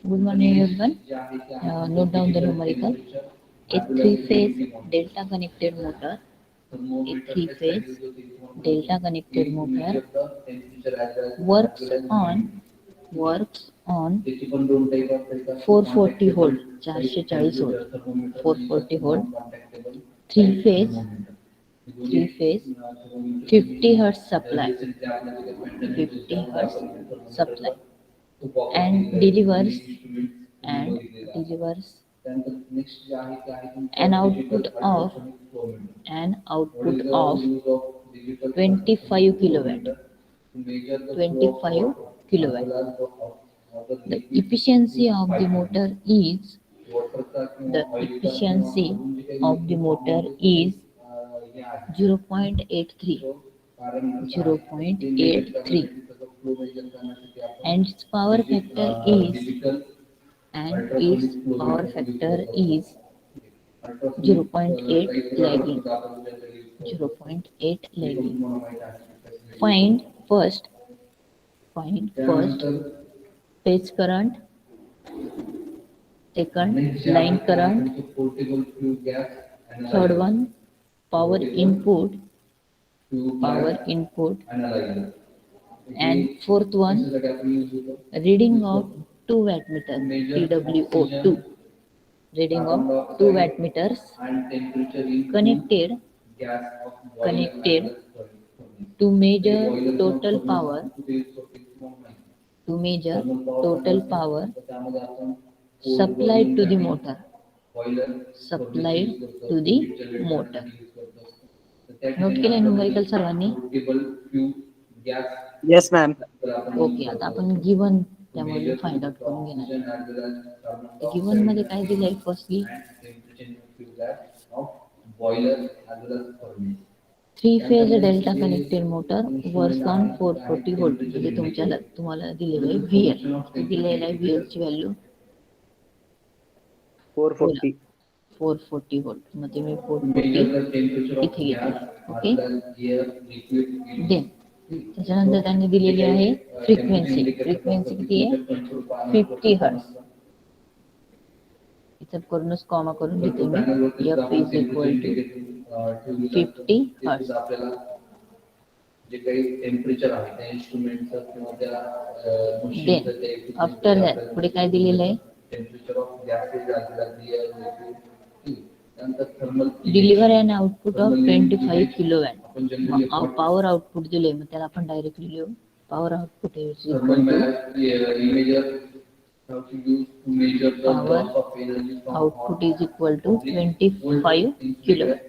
Good morning, everyone. Note down the numerical. A three-phase delta connected motor. A three-phase delta connected motor works on works on 440 volt 440 volt 440 volt three phase 50 hertz supply 50 hertz supply and delivers an output of 25 kilowatt 25 kilowatt. The efficiency of the motor is the efficiency of the motor is 0.83 0.83 and its power factor is 0.8 lagging 0.8 lagging. Find first phase current, second line current, third one power input and fourth one reading of 2 wattmeter TWO2 reading of 2 wattmeters connected connected to measure total power to measure total power supplied to the motor supplied to the motor. Note केलंय numerical सर्वांनी? Yes, ma'am. Okay, आता आपण given त्यामध्ये find out करून घेणार. Given मध्ये काय दिलंय firstly three phase delta connected motor works on 440 volt म्हणजे तुम्हाला दिलेलं आहे VL दिलेलं आहे VL ची व्हॅल्यू 440. 440 व्होल्ट मध्ये मी 440 इथे घेतलं. ओके, देन त्याच्यानंतर त्यांनी दिलेली आहे फ्रिक्वेन्सी किती आहे 50 हर्ट्ज. इथे करूनच कॉमा करून घेते मी F is equal to 50 hertz. जे काही टेम्परेचर आहे त्या इन्स्ट्रुमेंटचं किंवा त्या मशीनचं आफ्टर दॅट पुढे काय दिलेलं आहे temperature of gases deliver and output of 25 kilowatt power output दिले मग त्याला आपण डायरेक्टली लिहू power output is equal to power output is equal to 25 kilowatt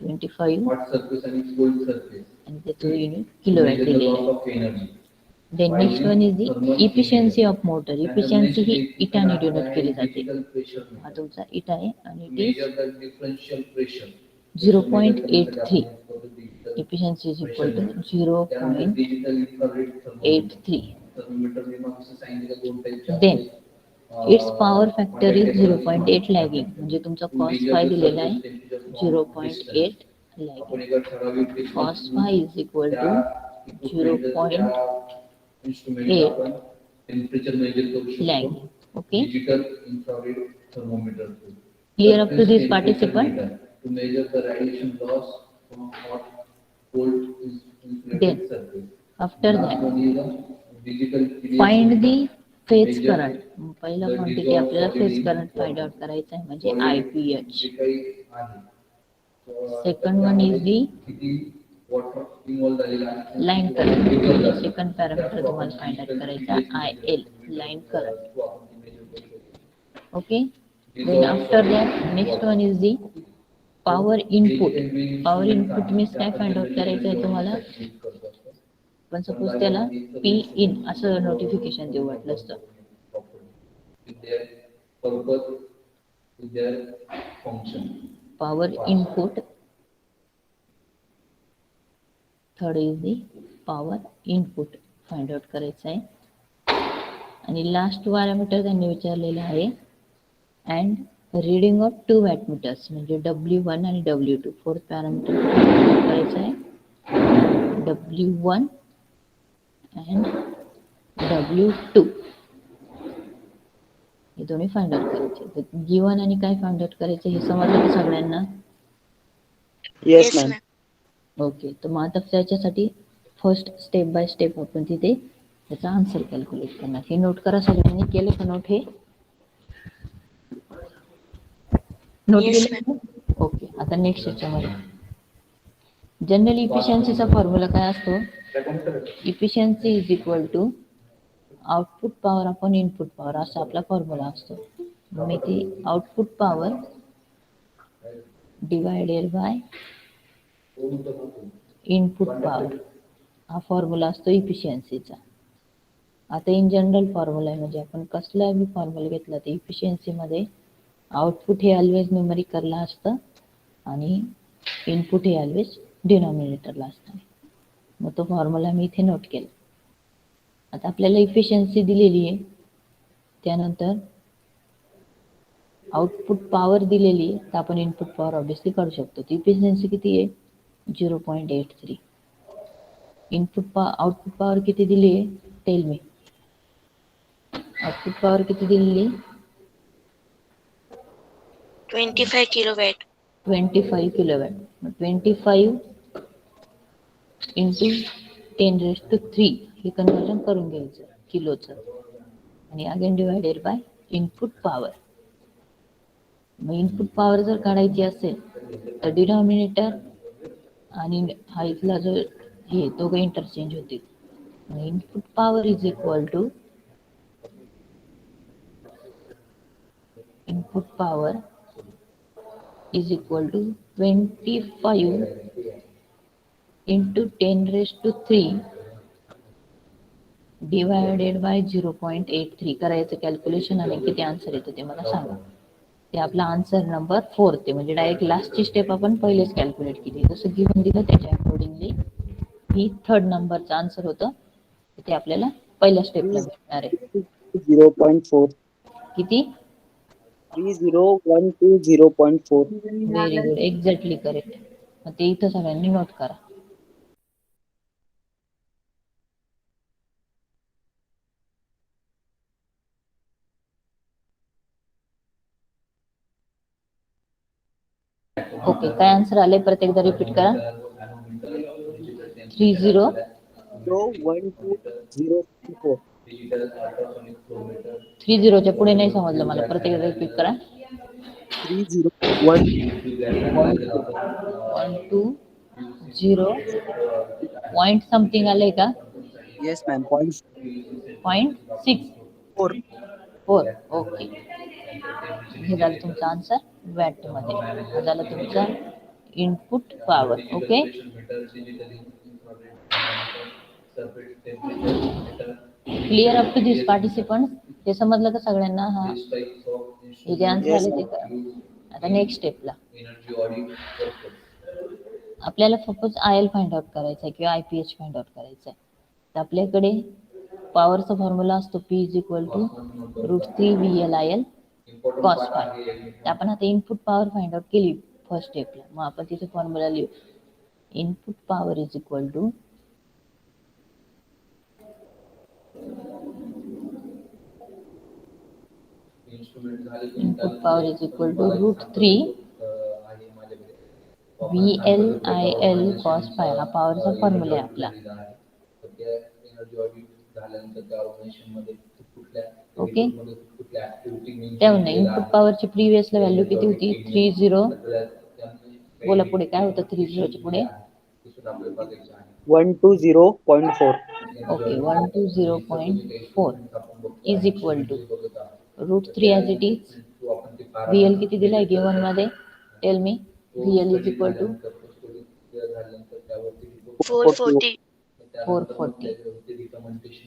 25 watt surface and cold surface and that's unit kilowatt दिलेलं. Then next one is the efficiency of motor. Efficiency ही इटाने denote केली जाते. हा तुमचा इटा आहे आणि it is 0.83. Efficiency is equal to 0.83. Then its power factor is 0.8 lagging म्हणजे तुमचा cos phi दिलेला आहे 0.8 lagging. Cos phi is equal to 0.8 lagging. Okay. Clear up to this participant? To measure the radiation loss from hot cold then after that find the phase current. पहिला quantity आपल्याला phase current find out करायचा आहे म्हणजे IPH. Second one is the line current. Second parameter तुम्हाला find out करायचा IL line current. Okay, then after that next one is the power input. Power input means काय find out करायचं आहे तुम्हाला पण सपोज त्याला P in असं notification देऊ वाटलं असतं. Power input. Third is the power input find out करायचं आहे आणि लास्ट पॅरामीटर त्यांनी विचारलेलं आहे अँड रीडिंग ऑफ 2 वॅटमीटर्स म्हणजे W1 आणि W2. फोर्थ पॅरामीटर करायचं आहे W1 and W2. हे दोन्ही फाइंड आउट करायचे. गिवन आणि काय फाइंड आउट करायचे हे समजलं का सगळ्यांना? Yes ma'am. ओके, तर मग आता त्याच्यासाठी फर्स्ट स्टेप बाय स्टेप आपण तिथे त्याचा आन्सर कॅल्क्युलेट करणार. हे नोट करा सगळ्यांनी. केलं का नोट? हे नोट येस मॅम. केलं? ओके, आता नेक्स्ट याच्यामध्ये जनरल इफिशियन्सीचा फॉर्म्युला काय असतो? Efficiency is equal to output power upon input power असा आपला फॉर्म्युला असतो. मग मी ती output power divided by input power हा फॉर्म्युला असतो इफिशियन्सीचा. आता इन जनरल फॉर्म्युला आहे, म्हणजे आपण कसला बी फॉर्म्युला घेतला तर इफिशियन्सीमध्ये आउटपुट हे ऑलवेज न्यूमरिकलला असतं आणि इनपुट हे ऑलवेज डिनॉमिनेटरला असतं. मग तो फॉर्म्युला मी इथे नोट केला. आता आपल्याला इफिशियन्सी दिलेली आहे, त्यानंतर आउटपुट पॉवर दिलेली आहे, तर आपण इनपुट पॉवर ऑब्विसली काढू शकतो. ती इफिशियन्सी किती आहे? 0.83. आउटपुट पॉवर किती दिली आहे? Tell me. आउटपुट पॉवर किती दिलेली? 25 किलोवॅट. 25 किलोवॅट. मग 25 इंटू 10⁻³ हे कन्वर्जन करून घ्यायचं किलोचं, आणि again divided by input power. मग इनपुट पॉवर जर काढायची असेल तर डिनॉमिनेटर आणि हा इथला जो हे दोघं इंटरचेंज होतील. Input power is equal to input power is equal to 25 into 10⁻³ divided by 0.83 करायचं कॅल्क्युलेशन, आणि किती आन्सर येतो ते मला सांगा. ते आपला आन्सर नंबर 4 ते म्हणजे डायरेक्ट लास्टची स्टेप आपण पहिलेच कॅल्क्युलेट केली. जसं गिव्हन दिलं त्याच्या अकॉर्डिंगली ही 3rd नंबरचं आन्सर होतं, ते आपल्याला पहिल्या स्टेपला भेटणार आहे. 0.4. किती? 3012 0.4. Very good, exactly correct. मग ते इथं सगळ्यांनी नोट करा. ओके, काय आन्सर आले परत एकदा रिपीट करा. 0.12 0.4. 30च्या पुढे नाही समजलं मला, परत एकदा रिपीट करा. 120 पॉइंट समथिंग आलंय का? Yes ma'am. 0.4. 0.64. ओके, हे झालं तुमचं आन्सर वॅट मध्ये. हे झालं तुमचं input power. Okay, clear up to this participant? हे समजलं का सगळ्यांना? हा, हे जे आन्सर येस आले ते मॅम. करा. आता नेक्स्ट स्टेपला आपल्याला suppose I L find out करायचं आहे किंवा IPH फाइंड आउट करायचं आहे, तर आपल्याकडे पॉवरचा फॉर्म्युला असतो P is equal to √3 VLIL cos phi. आपण आता इनपुट पॉवर फाइंड आउट केली फर्स्ट स्टेपला, मग आपण तिथे फॉर्म्युला लिहू. Input power is equal to √3 VLIL cos phi. हा पॉवरचा फॉर्म्युला आहे आपला. ओके, त्यामुळे इनपुट पॉवरची प्रिव्हियसला व्हॅल्यू किती होती? 30. बोला पुढे काय होतं 30च्या पुढे? 120.4. Okay, 120.4 is equal to √3 as it is. VL किती दिलाय गिव्हन मध्ये? Tell me. VL is equal to 440. 440.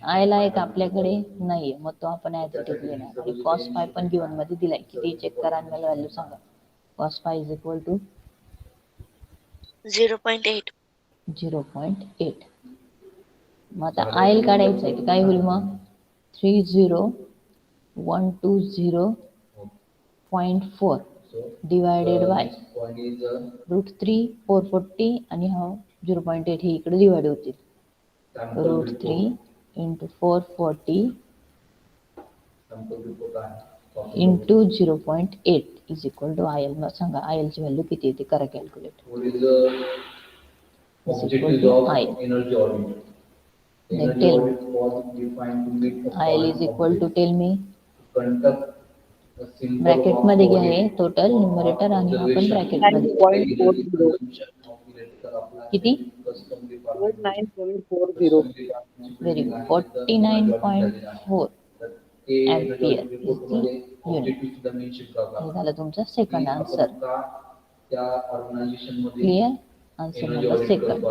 आयला आहे का आपल्याकडे? नाहीये, मग तो आपण ॲज इट इज लिहिणार. आणि cos phi पण गिव्हन मध्ये दिलाय, किती चेक करा आणि मला व्हॅल्यू सांगा. cos phi is equal to 0.8. 0.8. मग आता आयल काढायचं आहे, काय होईल मग? 30120.4 डिवायडेड बाय √3 440 आणि हा 0.8 हे इकडे डिवाइड होतील. √3 into 440 into 0.8 is equal to IL. मग सांगा IL ची व्हॅल्यू किती येते, करा calculate. Is equal to IL. Then tell me. IL is equal to, tell me. Bracket मध्ये घ्या हे टोटल न्यूमरेटर आणि हा पण ब्रॅकेट मध्ये. 9.40. किती? 9.40. Very good. 49.4 ampere is the unit. हे झालं तुमचं second answer. Clear? Answer number second.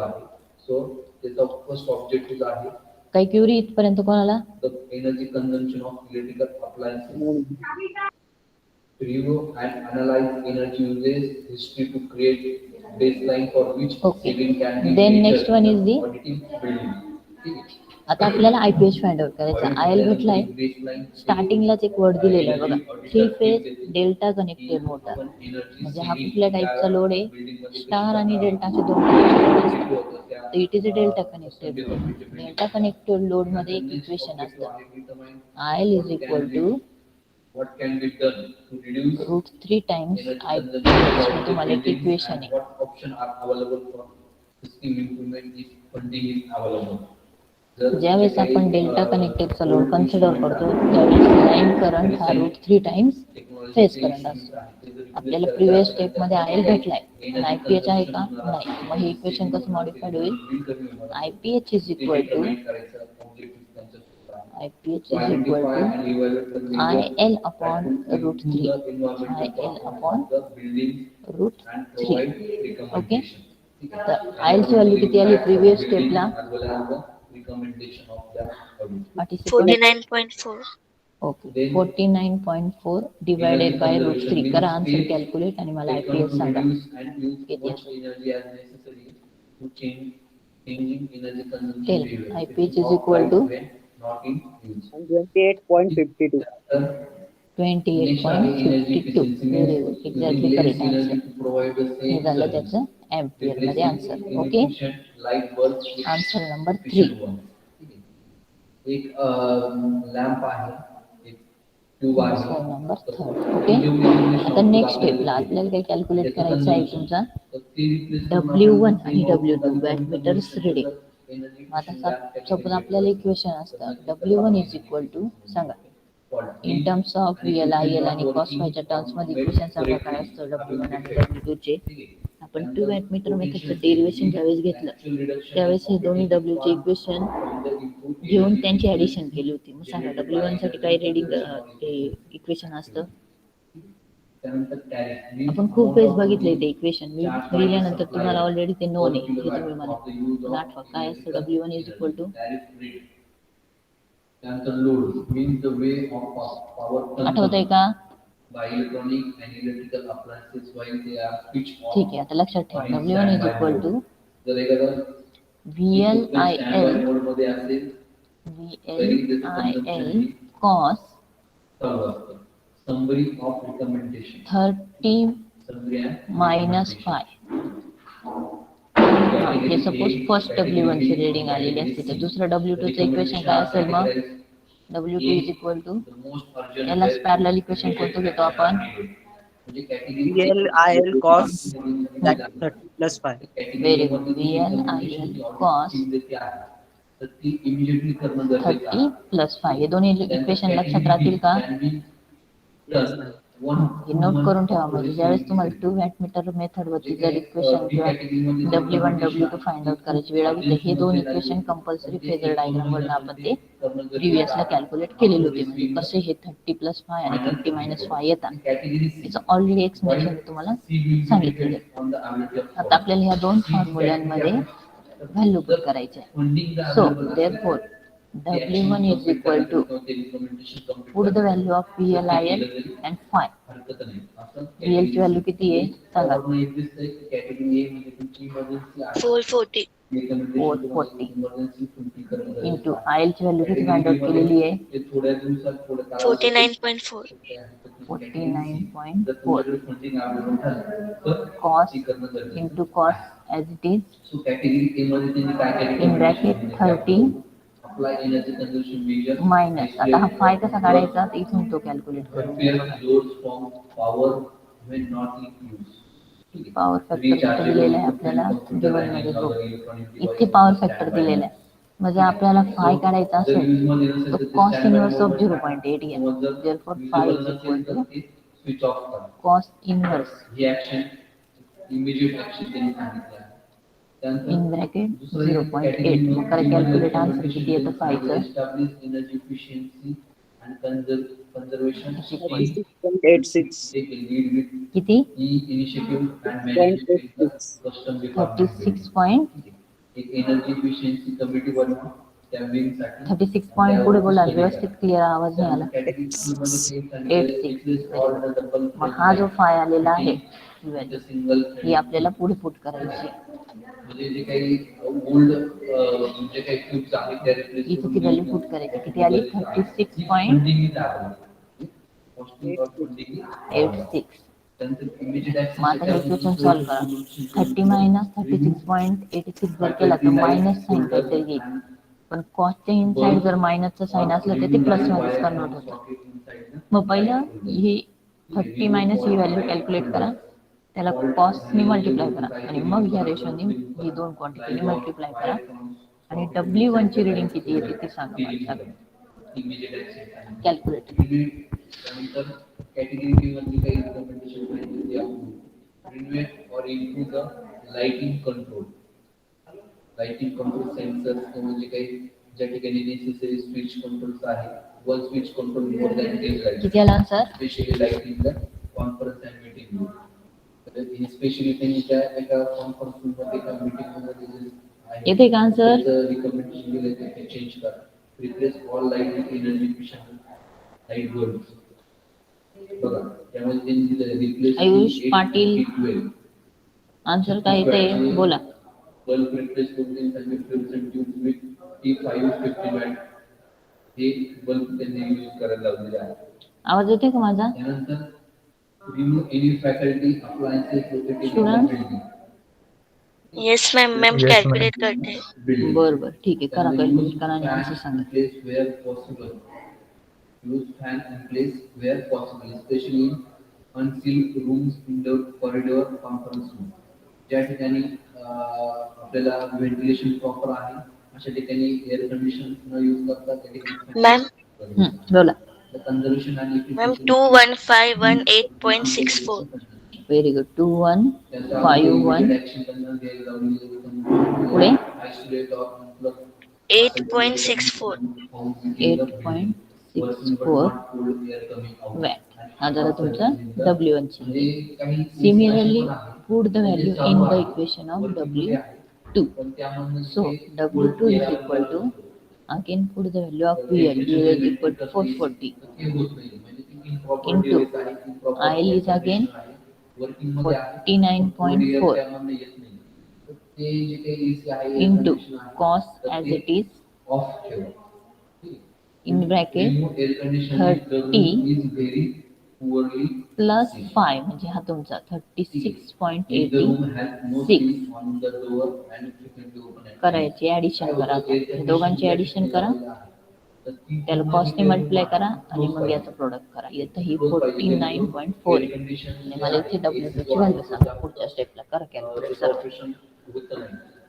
काही क्युरी इथपर्यंत कोणाला? Energy consumption of electrical appliances. Review and analyze energy uses history to create baseline for which saving can be Then measured. next one is the Auditing building. आता आपल्याला IPH find out करायचा. IL भेटलाय. स्टार्टिंगलाच एक word दिलेला आहे बघा, 3 phase delta connected motor. म्हणजे हा कुठल्या टाईपचा लोड आहे? स्टार आणि डेल्टाचे दोन टाईपचे लोड असतात. तर it is a delta connected load. Delta connected load मध्ये एक इक्वेशन असतं, IL is equal to What can be done to reduce √3 times IPH. हे तुम्हाला एक इक्वेशन आहे. What option are available for scheme improvement if funding is available? ज्यावेळेस आपण delta कनेक्टेडचा load consider करतो त्यावेळेस लाईन करंट हा √3 टाइम्स फेज करंट असतो. आपल्याला प्रिव्हियस स्टेप मध्ये IL भेटलाय, पण IPH आहे का? नाही. मग हे इक्वेशन कसं मॉडिफाईड होईल? IPH is equal to IL upon √3. IL upon √3. Okay. तर IL ची व्हॅल्यू किती आली प्रिव्हियस स्टेपला? 49.4. ओके. 49.4 divided by √3. करा आन्सर कॅल्क्युलेट आणि मला IPH सांगा किती असेल. Tell IPH is equal to 28.52. 28.52. Very good. Exactly correct answer. हे झालं त्याचं एम्पियर मध्ये आन्सर. ओके. Answer number 3. एक लॅम्प आहे, एक ट्यूब आहे. Answer number 3. ओके. आता नेक्स्ट स्टेपला आपल्याला काय कॅल्क्युलेट करायचं आहे तुमचा W1 आणि W2 वॅटमीटर्स रिडिंग. आता सपोज आपल्याला इक्वेशन असतं W1 इज इक्वल टू, सांगा in terms of VL, IL आणि कॉस फायच्या टर्म्स मध्ये इक्वेशन सांगा काय असतं W1 आणि W2 चे. आपण 2 वॅटमीटर मेथडचं डेरिव्हेशन ज्यावेळेस घेतलं त्यावेळेस हे दोन्ही W चे इक्वेशन घेऊन त्यांची ऍडिशन केली होती. मग सांगा W1 साठी काय रिडिंग इक्वेशन असतं? आपण खूप वेळेस बघितले ते इक्वेशन, मी लिहिल्यानंतर तुम्हाला ऑलरेडी ते नोन आहे, हे तुम्ही मला आठवा काय असतं. W1 इज इक्वल टू, आठवतंय का? ठीक आहे. आता लक्षात ठेवा W1 is equal to VL IL cos 30 minus phi. हे सपोज फर्स्ट W1 ची रिडिंग आलेली असते तर दुसरं W2 चं इक्वेशन काय असेल? मग W2 इज इक्वल टू, याला पॅरलल इक्वेशन कोणतं घेतो आपण? VL IL cos 30 plus 5. Very good. VL IL cos 30 plus 5. हे दोन्ही इक्वेशन लक्षात राहतील का? हे नोट करून ठेवा. म्हणजे ज्यावेळेस तुम्हाला 2 वॅटमीटर मेथड वरती जर इक्वेशन किंवा W1 W2 फाइंड आउट करायची वेळ आली तर हे दोन इक्वेशन कंपल्सरी फेजर डायग्राम वरून आपण ते प्रिव्हियसला कॅल्क्युलेट केलेले होते. म्हणजे कसे हे 30 प्लस 5 आणि 30 मायनस 5 येतात याचं ऑलरेडी एक्सप्लेनेशन तुम्हाला सांगितलेलं आहे. आता आपल्याला ह्या दोन फॉर्म्युल्यांमध्ये व्हॅल्यू पुट करायचे आहे. So therefore W1 is equal to, put the value of VL IL and phi. VL ची व्हॅल्यू किती आहे सांगा? 440. 440 इंटू IL ची व्हॅल्यू किती फाइंड आउट केलेली आहे? 49.4. 49.4 cos into cos as it is in bracket 30 apply energy consumption measure minus आता हा फाय कसा काढायचा तर इथून तो कॅल्क्युलेट करू appears loads from power when not in use. Power factor कुठे दिलेला आहे आपल्याला गिवन मध्ये हो इथे पॉवर फॅक्टर दिलेला आहे म्हणजे आपल्याला फाय काढायचा असेल तर कॉस इनवर्स ऑफ 0.8 घ्या therefore phi is equal to switch off करा. कॉस इनवर्स ही ऍक्शन इमिजिएट ऍक्शन त्यांनी सांगितलं आहे. त्यानंतर इन ब्रॅकेट दुसरं एक 0.8 category मग करा कॅल्क्युलेट आन्सर किती येतं फायचं establish energy efficiency and conservation Equal. 36.86. take a lead with किती initiative and management in the 36. custom department. 36 point एक एनर्जी इफिशियन्सी कमिटी बनवा त्या विंगसाठी 36 पॉईंट पुढे बोला व्यवस्थित क्लिअर आवाज नाही आला 86 मग हा जो फाय आलेला आहे value, सिंगल ही आपल्याला पुढे पुट करायची म्हणजे जे काही ओल्ड जे काही क्यूब्स आहेत त्या रिप्लेस इथे ती व्हॅल्यू पुट करायची किती आली 36.86 मग आता हे इक्वेशन सॉल्व करा 30 मायनस 36.86 जर केला तर मायनस साईन काहीतरी येईल पण कॉस्टच्या इनसाइड जर मायनसचं साईन असलं तर ते प्लस मध्येच कन्वर्ट होतं मग पहिलं ही 30 मायनस ही व्हॅल्यू कॅल्क्युलेट करा त्याला कॉस्टने मल्टिप्लाय करा आणि मग ह्या रेशोने ही दोन क्वांटिटीने मल्टिप्लाय करा आणि W1 ची रिडिंग किती येते ते सांगा मला कॅल्क्युलेट त्यानंतर कॅटेगरी बी मध्ये काही रिकमेंडेशन पाहिजे ते आपण रिन्युएट और improve the lighting control sensor म्हणजे काही ज्या ठिकाणी नेसेसरी स्विच कंट्रोल्स आहे one switch control more than 10 light किती आला sir specially lighting the conference and meeting room तर स्पेशली त्यांनी त्या एका कॉन्फरन्स रूम मध्ये एका मीटिंग मध्ये येते का आन्सर रिकमेंडेशन दिले ते चेंज करा replace all light with energy efficient light bulbs बघा त्यामध्ये त्यांनी दिलं रिप्लेस आयुष पाटील आन्सर काय येते बोला बल्ब रिप्लेस करून त्यांनी fluorescent tube with T550 watt हे बल्ब त्यांनी यूज करायला लावलेले आहे आवाज येते का माझा त्यानंतर remove any faculty appliances located in the Student? Building Yes, ma'am. Ma'am, Yes, ma'am. calculate करते हैं. बर बर ठीक आहे करा कॅल्क्युलेट करा आणि आन्सर सांगा place where possible. Use fan in place where possible, especially in unsealed rooms, indoor corridor, conference room. ज्या ठिकाणी आपल्याला व्हेंटिलेशन प्रॉपर आहे अशा ठिकाणी एअर कंडिशन न यूज करता त्या ठिकाणी Ma'am, बोला कन्झर्वेशन आणि ma'am, 21518.64. व्हेरी गुड 2151 पुढे 8.64. 8.64 वॅट हा झाला तुमचा W1 ची similarly put the value in the equation of W2 so W2 is equal to again put the value of VL is equal to 440 into IL is again 49.4 into cos as it is in bracket 30 plus 5 म्हणजे हा तुमचा 36.86 करायची addition करा आता. दोघांची addition करा त्याला कॉस्टने multiply करा आणि मग याचं प्रोडक्ट करा इथं ही 49.4 आहे आणि मला इथे W2 ची व्हॅल्यू सांगा पुढच्या स्टेपला करा कॅल्क्युलेट करा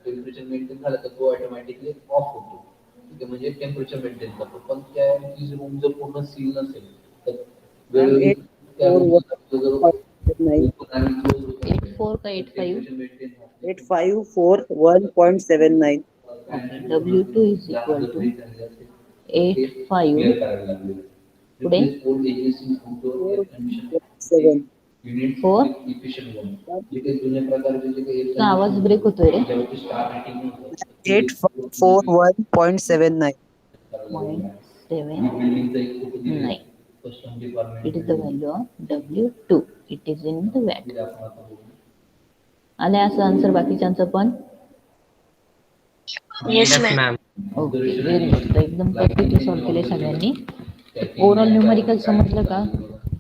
टेम्परेचर मेंटेन झालं तर तो ऑटोमॅटिकली ऑफ होतो ठीक आहे म्हणजे टेम्परेचर मेंटेन करतो पण त्या रूम जर पूर्ण सील नसेल तर वेळोवेळी त्या room जर 84 का 85 8541.79. W2 is equal to 85 पुढे 7. 4 तुझा आवाज ब्रेक होतोय रे 841.79. 0.79 it is the value of W2 it is in the watt आले असं आन्सर बाकीच्यांचं पण Yes, Yes, ma'am. ma'am. Okay very good तर एकदम परफेक्टली सॉल्व केले सगळ्यांनी ओव्हरऑल न्यूमरिकल समजलं का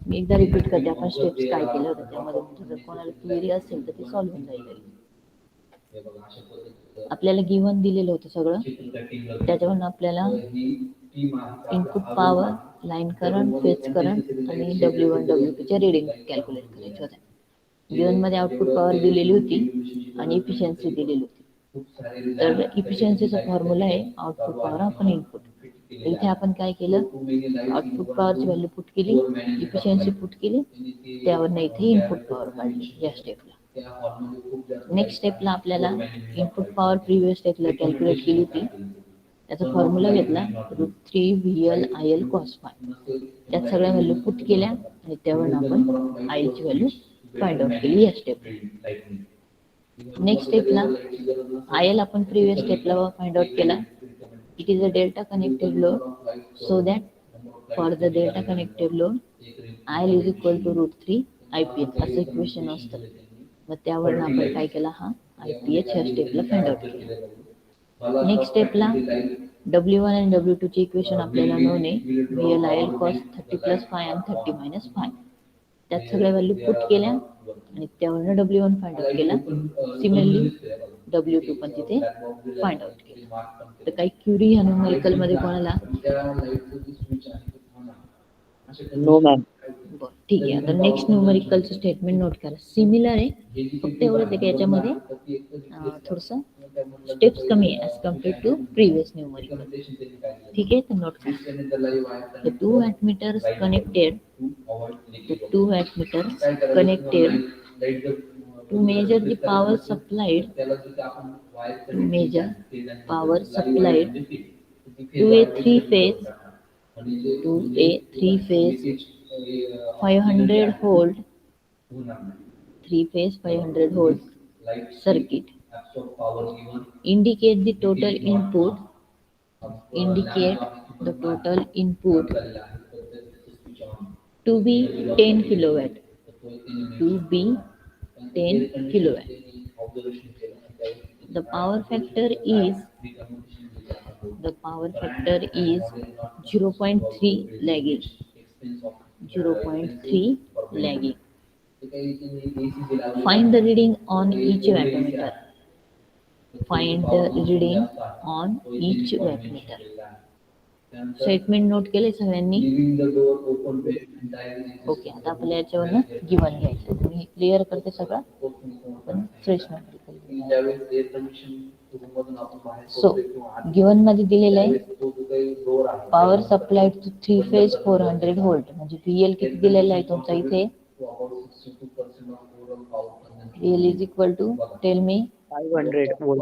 मी एकदा रिपीट करते आपण स्टेप्स काय केलं होतं त्यामध्ये जर कोणाला क्वेरी असेल तर ती सॉल्व्ह होऊन जाईल आपल्याला गिव्हन दिलेलं होतं सगळं, त्याच्यावरून आपल्याला input power, line current, phase current आणि W1 W2 च्या रीडिंग कॅल्क्युलेट करायच्या होत्या. गिव्हन मध्ये आउटपुट पॉवर दिलेली होती आणि इफिशियन्सी दिलेली होती. तर इफिशियन्सीचा फॉर्म्युला आहे आउटपुट पॉवर आपण इनपुट. इथे आपण काय केलं, आउटपुट पॉवरची व्हॅल्यू पुट केली, इफिशियन्सी पुट केली, त्यावरनं इथे इनपुट पॉवर काढली या स्टेपला. नेक्स्ट स्टेपला आपल्याला इनपुट पॉवर प्रिव्हियस स्टेपला कॅल्क्युलेट केली होती, त्याचा फॉर्म्युला घेतला √3 VL IL cos phi. त्यात सगळ्या व्हॅल्यू पुट केल्या आणि त्यावरून आपण IL ची व्हॅल्यू फाइंड आउट केली या स्टेपला. नेक्स्ट स्टेपला IL आपण प्रिव्हियस स्टेपला फाइंड आउट केला. It is a delta connected load, so that for the delta connected load IL is equal to √3 IPH असं इक्वेशन असतं. मग त्यावरून आपण काय केला, हा IPH ह्या स्टेपला फाइंड आउट केला. नेक्स्ट स्टेपला W1 आणि W2 ची इक्वेशन आपल्याला नोन आहे, VL IL cos 30 plus five आणि 30 मायनस फाय. त्यात सगळ्या व्हॅल्यू पुट केल्या आणि त्यावरून W1 फाइंड आउट केला. सिमिलरली W2 पण तिथे फाइंड आउट केला. तर काही क्युरी ह्या न्यूमेरिकल मध्ये कोणाला? No, ma'am. बरं, ठीक आहे. आता नेक्स्ट न्यूमेरिकलचं स्टेटमेंट नोट करा. सिमिलर आहे, फक्त एवढंच आहे की याच्यामध्ये थोडंसं स्टेप्स कमी आहे as compared to previous numerical. ठीक आहे, तर नोट करा. The two wattmeters connected to measure the power supplied to a three-phase 500 volt circuit indicate the total input to be 10 kilowatt. The power factor is 0.3 lagging. Find the reading on each wattmeter. Statement note केले सगळ्यांनी? Okay, आता आपल्या याच्यावरनं given घ्यायचं. मी clear करते सगळं, पण fresh note. So given मध्ये दिलेलं आहे power supplied to 3 phase 400 volt, म्हणजे VL किती दिलेला आहे तुमचा इथे? VL is equal to, tell me. 500 volt.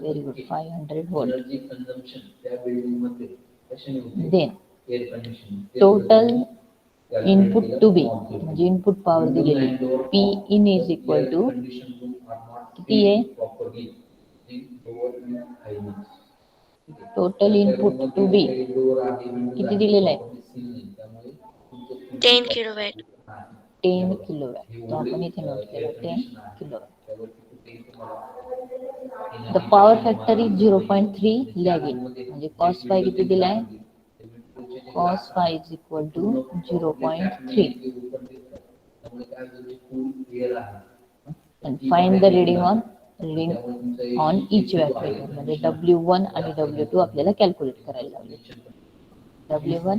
Very good, 500 volt. Then total input to be, म्हणजे इनपुट पॉवर दिलेली P in is equal to किती आहे? टोटल इनपुट टू बी किती दिलेलं आहे? 10 kilowatt. 10 किलोवॅट. तो आपण इथे नोट केला 10 kilowatt. The power factor is 0.3 lagging, म्हणजे cos phi किती दिलाय? cos phi is equal to 0.3. and find the reading on each wattmeter, म्हणजे W1 आणि W2 आपल्याला कॅल्क्युलेट करायला लागले. W1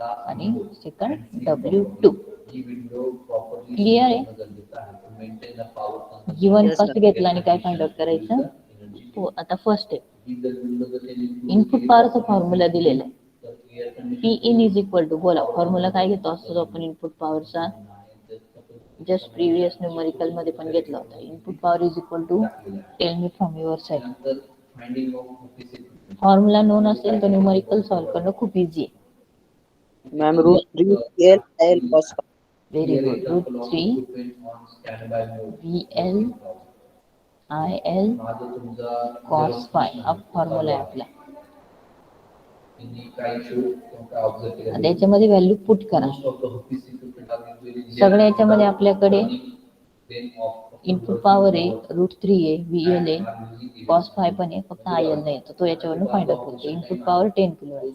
आणि सेकंड W2. क्लिअर आहे? गिव्हन फर्स्ट घेतला आणि काय फाइंड आउट करायचं? हो, आता फर्स्ट आहे इनपुट पॉवरचा फॉर्म्युला दिलेला आहे. P in is equal to, बोला फॉर्म्युला काय घेतो असतो आपण इनपुट पॉवरचा? जस्ट प्रिव्हियस न्यूमेरिकल मध्ये पण घेतला होता. Input power is equal to, tell me from your side. Formula known असेल तर न्यूमेरिकल सॉल्व करणं खूप इझी आहे. Ma'am, √3 VL IL cos phi. Very good. √3 VL IL cos phi हा फॉर्म्युला आहे आपला. आता याच्यामध्ये व्हॅल्यू पुट करा. सगळ्या याच्यामध्ये आपल्याकडे इनपुट पॉवर आहे, √3 आहे, VL आहे, cos phi पण आहे, फक्त IL नाही. तर तो याच्यावरून फाइंड आउट करतो. इनपुट पॉवर 10 किलो आहे.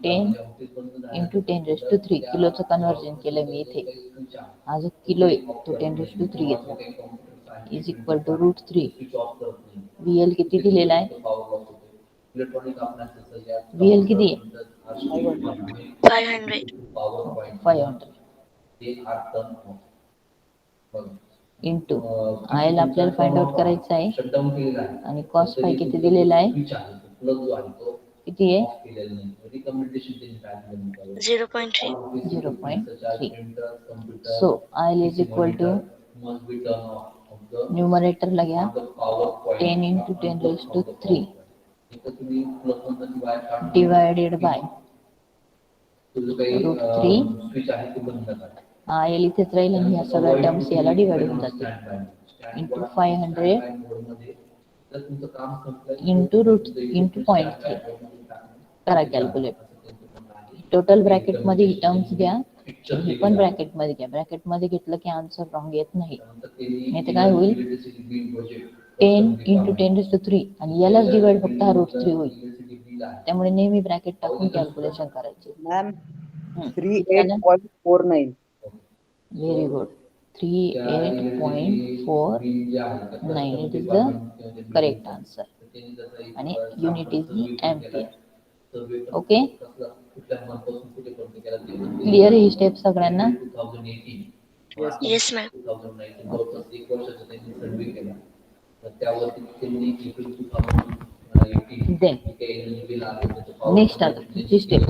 10 × 10⁻³ किलोचं कन्वर्जन केलं मी इथे. हा जो किलो आहे तो 10⁻³ घेतला इज इक्वल टू √3 VL किती दिलेला आहे? इलेक्ट्रॉनिक VL किती आहे? 500. 500 इंटू IL आपल्याला फाइंड आउट करायचं आहे शटडाऊन केलेला आहे आणि कॉस फाय किती दिलेला आहे? स्विच आहे प्लग जो आहे तो किती आहे? ऑफ केलेला नाही रिकमेंडेशन त्यांनी काय दिलं 0.3. 0.3. So IL is equal to must be turned off of the न्यूमरेटरला घ्या the power point 10 into 10 raised to 3 इथं तुम्ही प्लग मधनं वायर काढून divided by तुझं काही √3 स्विच आहे ते बंद करा IL इथेच राहील आणि ह्या सगळ्या टर्म्स याला डिवाइड होऊन जातील into 500 into .3 करा कॅल्क्युलेट टोटल ब्रॅकेट मध्ये ही टर्म्स घ्या हे पण ब्रॅकेट मध्ये घ्या ब्रॅकेट मध्ये घेतलं की आन्सर रॉंग येत नाही नाही तर काय होईल 10 into 10 raised to 3 आणि यालाच डिवाइड फक्त हा √3 होईल त्यामुळे नेहमी ब्रॅकेट टाकून कॅल्क्युलेशन करायचे ma'am 38.49. Very good 38.49 it is the correct answer आणि unit is the ampere okay clear ही स्टेप सगळ्यांना Yes, ma'am. Then, next आता पुढची स्टेप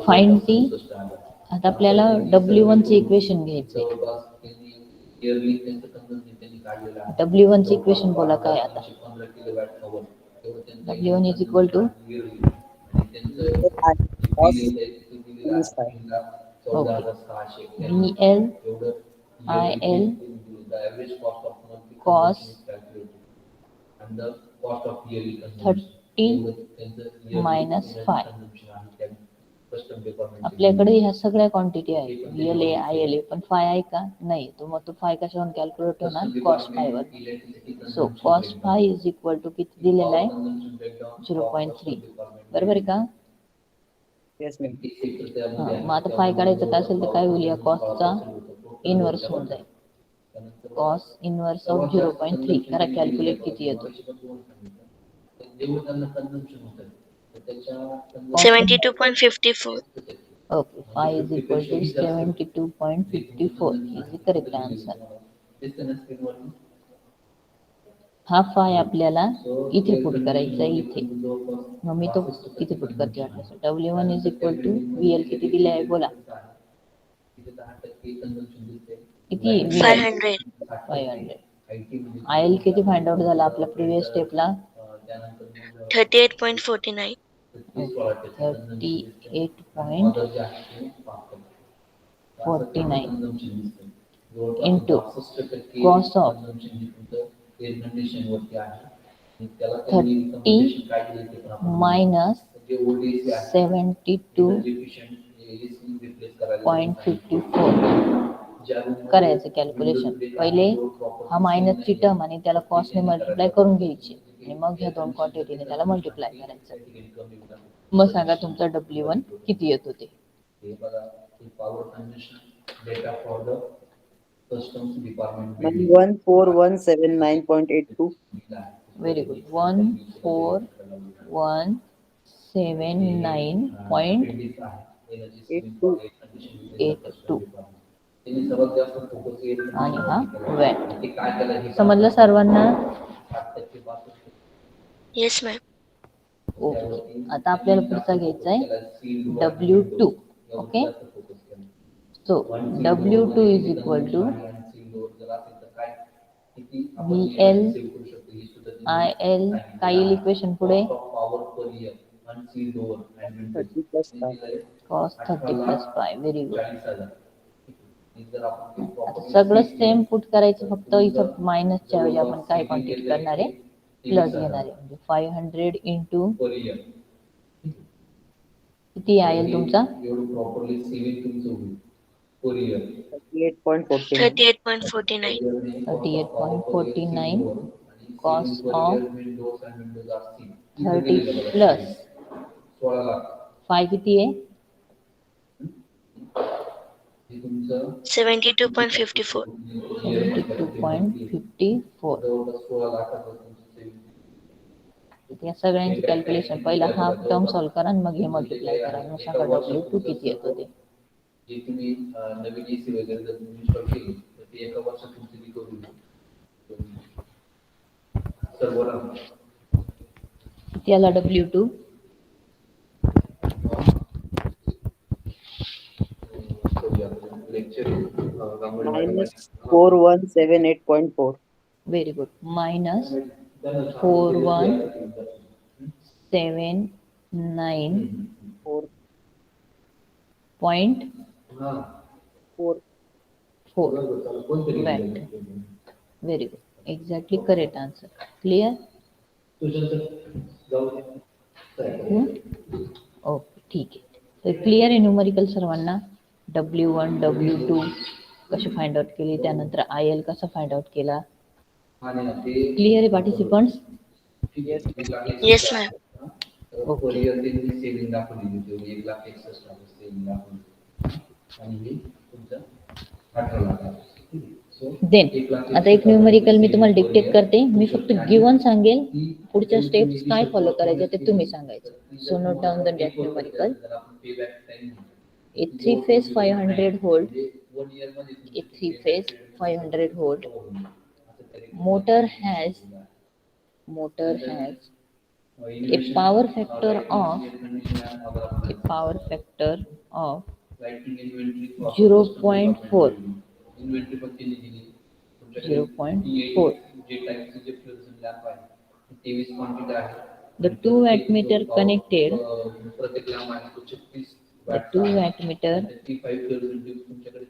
फाइंड टी आता आपल्याला W1 चे इक्वेशन घ्यायचे W1 चे इक्वेशन बोला काय आता W1 is equal to Cos minus 5. okay VL IL cos 30 minus 5 आपल्याकडे ह्या सगळ्या क्वांटिटी आहेत VLA ILA पण फाय आहे का नाही तो मग तो फाय कशावरून कॅल्क्युलेट होणार cos 5 वर so cos 5 is equal to किती दिलेला आहे 0.3 बरोबर आहे का Yes, ma'am. मग आता फाय काढायचं काय असेल तर काय होईल या कॉसचा इनवर्स होऊन जाईल कॉस इनवर्स ऑफ 0.3 करा कॅल्क्युलेट किती येतो 72.54. Okay phi is equal to 72.54 is the correct answer हा फाय आपल्याला इथे पुट करायचा आहे इथे मग मी तो इथे पुट करते वाटलं W1 is equal to VL किती दिले आहे बोला किती 500. 500 IL किती फाइंड आउट झाला आपल्या प्रिव्हियस स्टेपला 38.49. 38.49 into cos of 30 minus 72.54 करायचं कॅल्क्युलेशन पहिले हा मायनसची टर्म आणि त्याला कॉसने मल्टिप्लाय करून घ्यायची आणि मग ह्या दोन क्वांटिटीने त्याला मल्टिप्लाय करायचं मग सांगा तुमचा W1 किती येत होते Ma'am, 14179.82. व्हेरी गुड 14179.82 आणि हा वॅट समजलं सर्वांना Yes, ma'am. ओके आता आपल्याला पुढचा घ्यायचा आहे W2 okay so W2 is equal to VL IL काय येईल इक्वेशन पुढे 30 plus 5. cos 30 plus 5 very good आता सगळं सेम पुट करायचं फक्त इथं मायनसच्या ऐवजी आपण काय क्वांटिटी करणार आहे प्लस घेणार आहे म्हणजे 500 इंटू किती आहे तुमचा 38.49. 38.49. 38.49 cos of 30 plus 5 किती आहे हे तुमचं 72.54. 72.54. जवळपास 16 लाखाचं तुमचं saving. या सगळ्यांची कॅल्क्युलेशन पहिला हा टर्म सॉल्व करा आणि मग हे मल्टिप्लाय करा मग सांगा W2 किती येतो ते. जे तुम्ही नवीन एसी वगैरे जर तुम्ही इन्स्टॉल केली तर ते एका वर्षात तुमची रिकव्हरी होईल. सर्व्हर किती आला W2? Lecture -4178.4. Very good. -4179.4. 4. Watt. Very good. Exactly correct answer. Clear? Okay ठीक आहे. तर क्लिअर आहे न्यूमरिकल सर्वांना. W1 W2 कसे फाइंड आउट केली, त्यानंतर IL कसा फाइंड आउट केला. क्लिअर आहे participants? Yes, ma'am. Okay. Saving दाखवली 1,61,00,000 सेव्हिंग दाखवली आणि हे तुमचं 18 लाख आहे. देन आता एक न्यूमरिकल मी तुम्हाला डिक्टेट करते. मी फक्त गिवन सांगेल, पुढच्या स्टेप्स काय फॉलो करायचे ते तुम्ही सांगायचं. So note down the date numerical. A 3-phase 500 volt. A 3-phase 500 volt. Motor has a power factor of 0.4. 0.4. The 2 wattmeter connected. The 2 wattmeter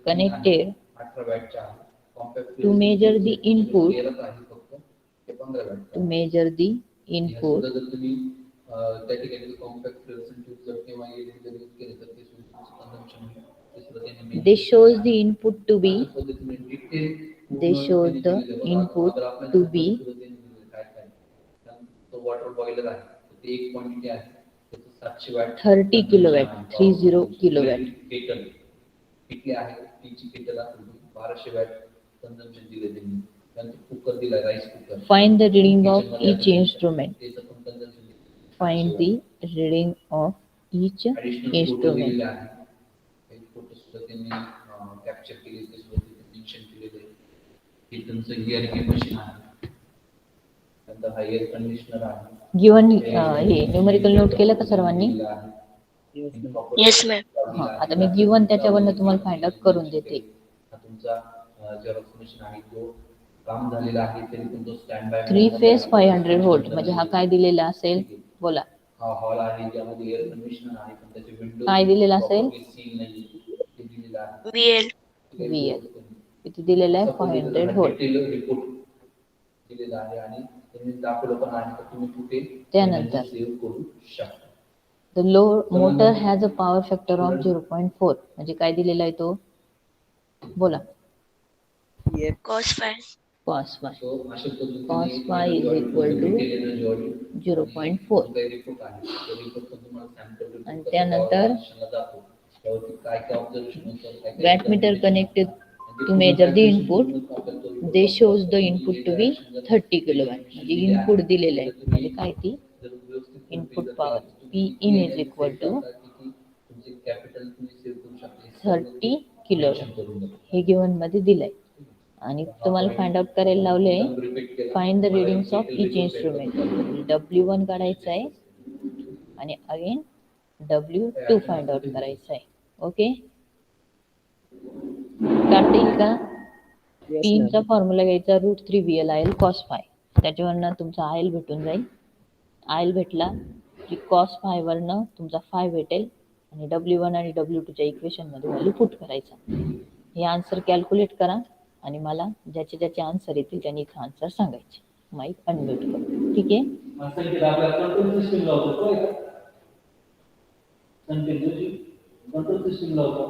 connected to measure the input. To measure the input. This shows the input to be. This shows the input to be. Water boiler आहे ते एक quantity आहे त्याचं 700 watt 30 kilowatt 30 kilowatt kettle किती आहे तीची kettle आहे 1200 watt consumption दिले त्यांनी त्यांचं कुकर दिला rice cooker. Find the reading of each instrument. Find the reading of each instrument. त्यांनी कॅप्चर केले ते सुद्धा मेन्शन केलेले आहे. हे तुमचं हिअरिंग मशीन आहे. गिवन हे न्यूमरिकल नोट केलं का सर्वांनी? Yes, ma'am. हा आता मी गिवन त्याच्यावरनं तुम्हाला फाइंड आउट करून देते. तुमचा झेरॉक्स मशीन आहे तो काम झालेला आहे तरी पण तो स्टँड बाय 3 फेज 500 व्होल्ट म्हणजे हा काय दिलेला असेल बोला. हा हॉल आहे ज्यामध्ये एअर कंडिशनर आहे पण त्याचे विंडो काय दिलेला असेल? सील नाही ते दिलेला आहे. VL. किती दिलेला आहे? 500 व्होल्ट रिपोर्ट दिलेला आहे आणि त्यांनी दाखवलं पण आहे की तुम्ही कुठे त्यानंतर सेव्ह करू शकता. The motor has a power factor of 0.4 म्हणजे काय दिलेला आहे तो बोला. Cos phi. Cos phi. So अशा पद्धतीने Cos phi is equal to 0.4 report आहे तो रिपोर्ट पण तुम्हाला सॅम्पल आणि त्यानंतर जातो त्यावरती काय काय ऑब्झर्वेशन होतं wattmeter connected to measure the input. They shows the input to be 30 kilowatt म्हणजे इनपुट दिलेलं आहे म्हणजे काय ती input power P in is equal to 30 kilowatt हे गिवन मध्ये दिलंय आणि तुम्हाला फाइंड आउट करायला लावले find the readings of each instrument. W1 काढायचं आहे आणि अगेन W2 फाइंड आउट करायचं आहे. ओके काढता येईल का? Pचा फॉर्म्युला घ्यायचा √3 VL cos phi. त्याच्यावरनं तुमचा IL भेटून जाईल. IL भेटला की cos phi वरनं तुमचा phi भेटेल आणि W1 आणि W2च्या इक्वेशन मध्ये व्हॅल्यू पुट करायचा. हे आन्सर कॅल्क्युलेट करा आणि मला ज्याचे ज्याचे आन्सर येतील त्यांनी इथं आन्सर सांगायचे. माईक अनम्यूट करू. ठीक आहे. कंट्रोल सिस्टम लावतो